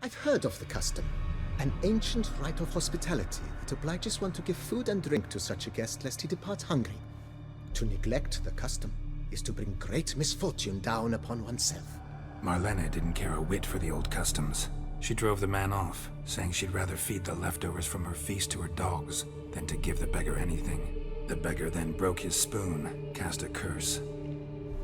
I've heard of the custom. An ancient rite of hospitality that obliges one to give food and drink to such a guest lest he depart hungry. To neglect the custom is to bring great misfortune down upon oneself. Marlena didn't care a whit for the old customs. She drove the man off, saying she'd rather feed the leftovers from her feast to her dogs than to give the beggar anything. The beggar then broke his spoon, cast a curse.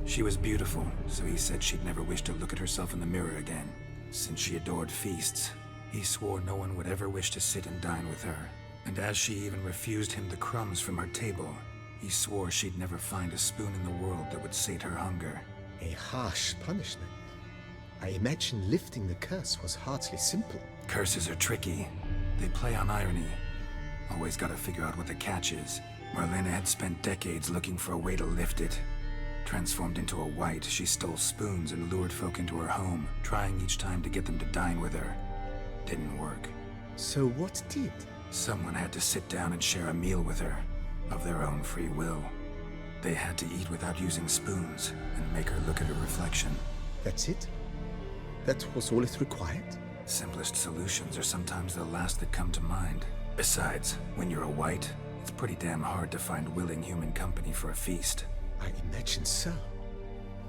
She was beautiful, so he said she'd never wish to look at herself in the mirror again. Since she adored feasts, he swore no one would ever wish to sit and dine with her. And as she even refused him the crumbs from her table, he swore she'd never find a spoon in the world that would sate her hunger. A harsh punishment. I imagine lifting the curse was hardly simple. Curses are tricky. They play on irony. Always gotta figure out what the catch is. Marlena had spent decades looking for a way to lift it. Transformed into a wight, she stole spoons and lured folk into her home, trying each time to get them to dine with her. Didn't work. So what did? Someone had to sit down and share a meal with her, of their own free will. They had to eat without using spoons, and make her look at her reflection. That's it? That was all it required? Simplest solutions are sometimes the last that come to mind. Besides, when you're a wight, it's pretty damn hard to find willing human company for a feast. I imagine so.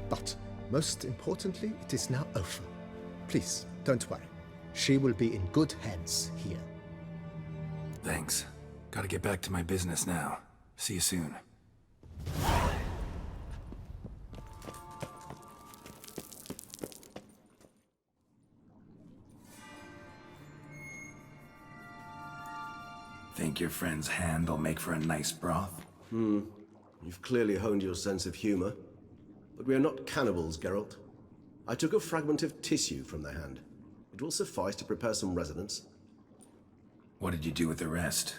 But, most importantly, it is now over. Please, don't worry. She will be in good hands here. Thanks. Gotta get back to my business now. See you soon. Think your friend's hand will make for a nice broth? You've clearly honed your sense of humor. But we are not cannibals, Geralt. I took a fragment of tissue from the hand. It will suffice to prepare some resonance. What did you do with the rest?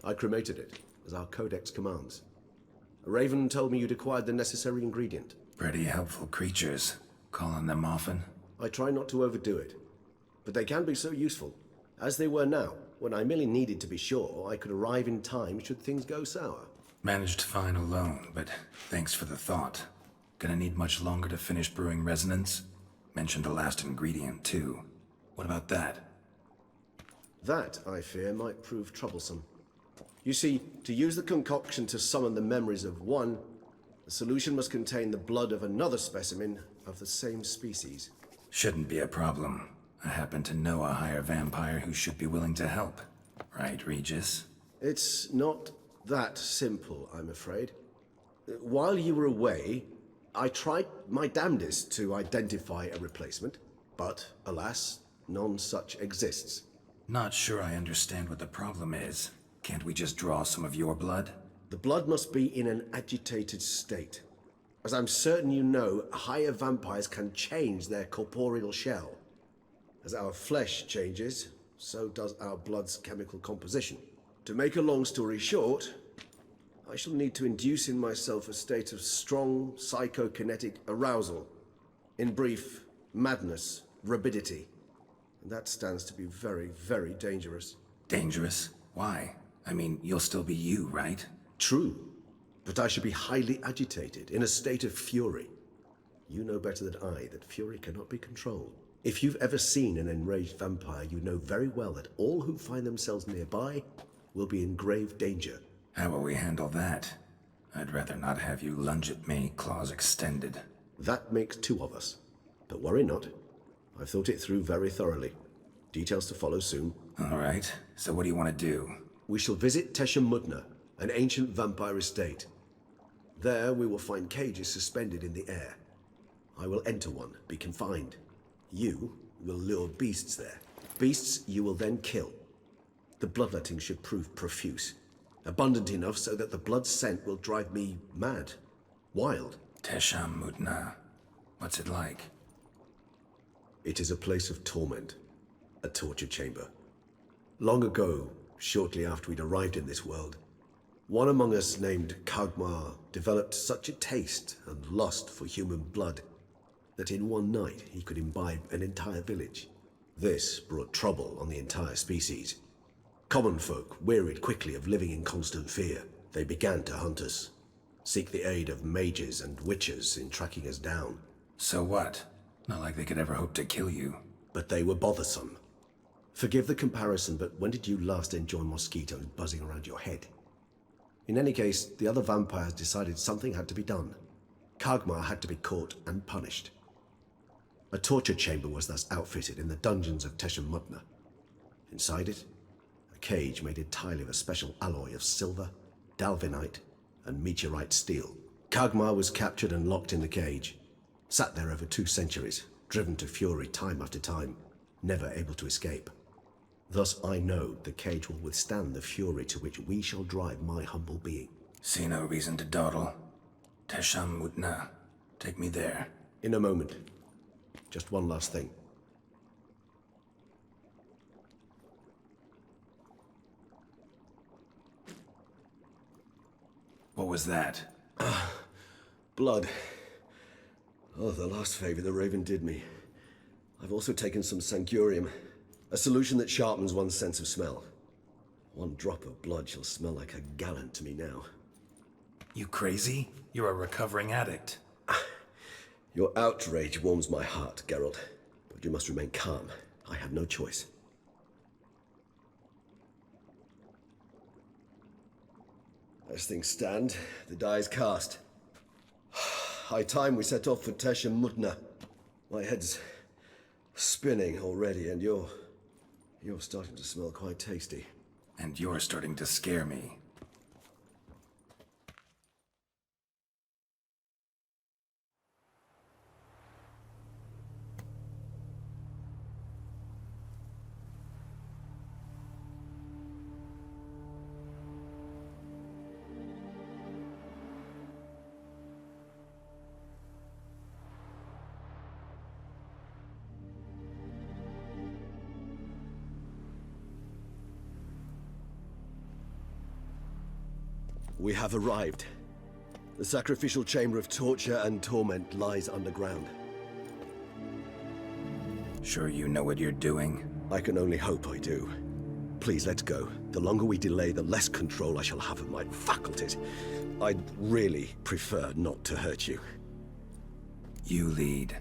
I cremated it, as our codex commands. A raven told me you'd acquired the necessary ingredient. Pretty helpful creatures. Calling them often? I try not to overdo it, but they can be so useful, as they were now, when I merely needed to be sure I could arrive in time should things go sour. Managed fine alone, but thanks for the thought. Gonna need much longer to finish brewing resonance? Mentioned the last ingredient, too. What about that? That, I fear, might prove troublesome. You see, to use the concoction to summon the memories of one, the solution must contain the blood of another specimen of the same species. Shouldn't be a problem. I happen to know a higher vampire who should be willing to help. Right, Regis? It's not that simple, I'm afraid. While you were away, I tried my damnedest to identify a replacement, but alas, none such exists. Not sure I understand what the problem is. Can't we just draw some of your blood? The blood must be in an agitated state. As I'm certain you know, higher vampires can change their corporeal shell. As our flesh changes, so does our blood's chemical composition. To make a long story short, I shall need to induce in myself a state of strong psychokinetic arousal. In brief, madness, rabidity. And that stands to be very, very dangerous. Dangerous? Why? I mean, you'll still be you, right? True, but I should be highly agitated, in a state of fury. You know better than I that fury cannot be controlled. If you've ever seen an enraged vampire, you know very well that all who find themselves nearby will be in grave danger. How will we handle that? I'd rather not have you lunge at me, claws extended. That makes two of us. But worry not. I've thought it through very thoroughly. Details to follow soon. All right, so what do you want to do? We shall visit Tesha Mudna, an ancient vampire estate. There we will find cages suspended in the air. I will enter one, be confined. You will lure beasts there. Beasts you will then kill. The bloodletting should prove profuse. Abundant enough so that the blood scent will drive me mad. Wild. Tesha Mudna. What's it like? It is a place of torment. A torture chamber. Long ago, shortly after we'd arrived in this world, one among us named Kagmar developed such a taste and lust for human blood that in one night he could imbibe an entire village. This brought trouble on the entire species. Common folk wearied quickly of living in constant fear. They began to hunt us, seek the aid of mages and witches in tracking us down. So what? Not like they could ever hope to kill you. but they were bothersome. Forgive the comparison, but when did you last enjoy mosquitoes buzzing around your head? In any case, the other vampires decided something had to be done. Kagmar had to be caught and punished. A torture chamber was thus outfitted in the dungeons of Teshem Mutna. Inside it, a cage made entirely of a special alloy of silver, dalvinite, and meteorite steel. Kagmar was captured and locked in the cage, sat there over 2 centuries, driven to fury time after time, never able to escape. Thus I know the cage will withstand the fury to which we shall drive my humble being. See no reason to dawdle. Teshem Mutna. Take me there. In a moment. Just one last thing. What was that? Blood. Oh, the last favor the Raven did me. I've also taken some Sancurium, a solution that sharpens one's sense of smell. 1 drop of blood shall smell like a gallon to me now. You crazy? You're a recovering addict. Your outrage warms my heart, Geralt, but you must remain calm. I have no choice. As things stand, the die is cast. High time we set off for Teshem Mutna. My head's spinning already, and you're starting to smell quite tasty. And you're starting to scare me. We have arrived. The sacrificial chamber of torture and torment lies underground. Sure you know what you're doing? I can only hope I do. Please, let's go. The longer we delay, the less control I shall have of my faculties. I'd really prefer not to hurt you. You lead.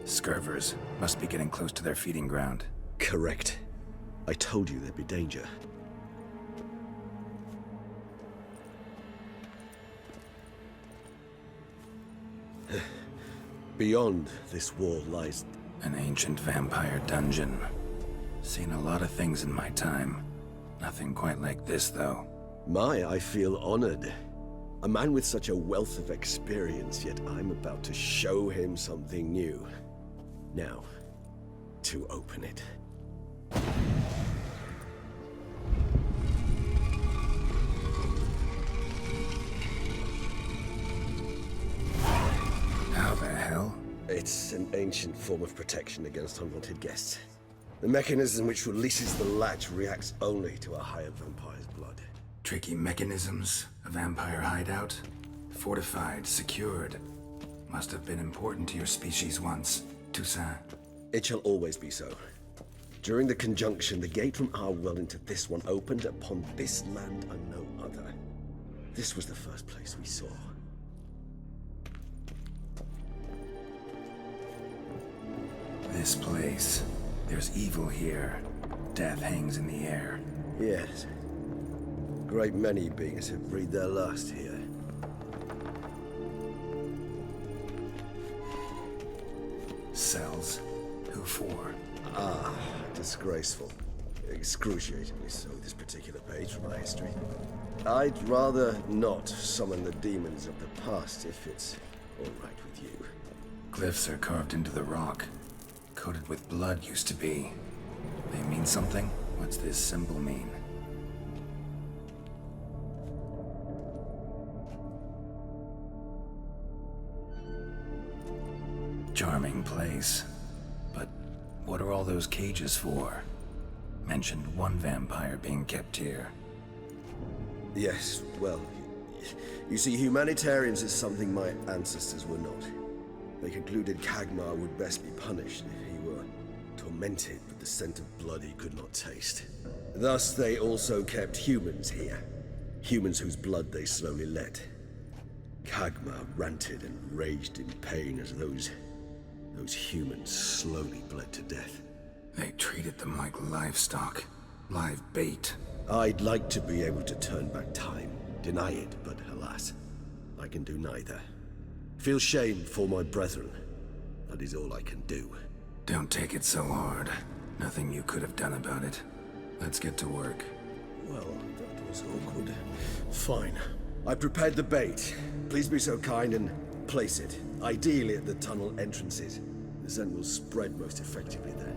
Scurvers must be getting close to their feeding ground. Correct. I told you there'd be danger. Beyond this wall lies... An ancient vampire dungeon. Seen a lot of things in my time. Nothing quite like this, though. I feel honored. A man with such a wealth of experience, yet I'm about to show him something new. Now, to open it. How the hell? It's an ancient form of protection against unwanted guests. The mechanism which releases the latch reacts only to a higher vampire's blood. Tricky mechanisms, a vampire hideout. Fortified, secured. Must have been important to your species once, Toussaint. It shall always be so. During the conjunction, the gate from our world into this one opened upon this land and no other. This was the first place we saw. This place. There's evil here. Death hangs in the air. Yes. Great many beings have breathed their last here. Cells. Who for? Disgraceful. Excruciatingly so, this particular page from our history. I'd rather not summon the demons of the past if it's all right with you. Glyphs are carved into the rock. Coated with blood used to be. They mean something? What's this symbol mean? Charming place. But what are all those cages for? Mentioned one vampire being kept here. Yes, well, you see, humanitarians is something my ancestors were not. They concluded Kagmar would best be punished if he were tormented. fermented with the scent of blood he could not taste. Thus they also kept humans here. Humans whose blood they slowly let. Kagma ranted and raged in pain as those humans slowly bled to death. They treated them like livestock. Live bait. I'd like to be able to turn back time, deny it, but alas, I can do neither. Feel shame for my brethren. That is all I can do. Don't take it so hard. Nothing you could have done about it. Let's get to work. Well, that was awkward. Fine. I prepared the bait. Please be so kind and place it, ideally at the tunnel entrances. The scent will spread most effectively there.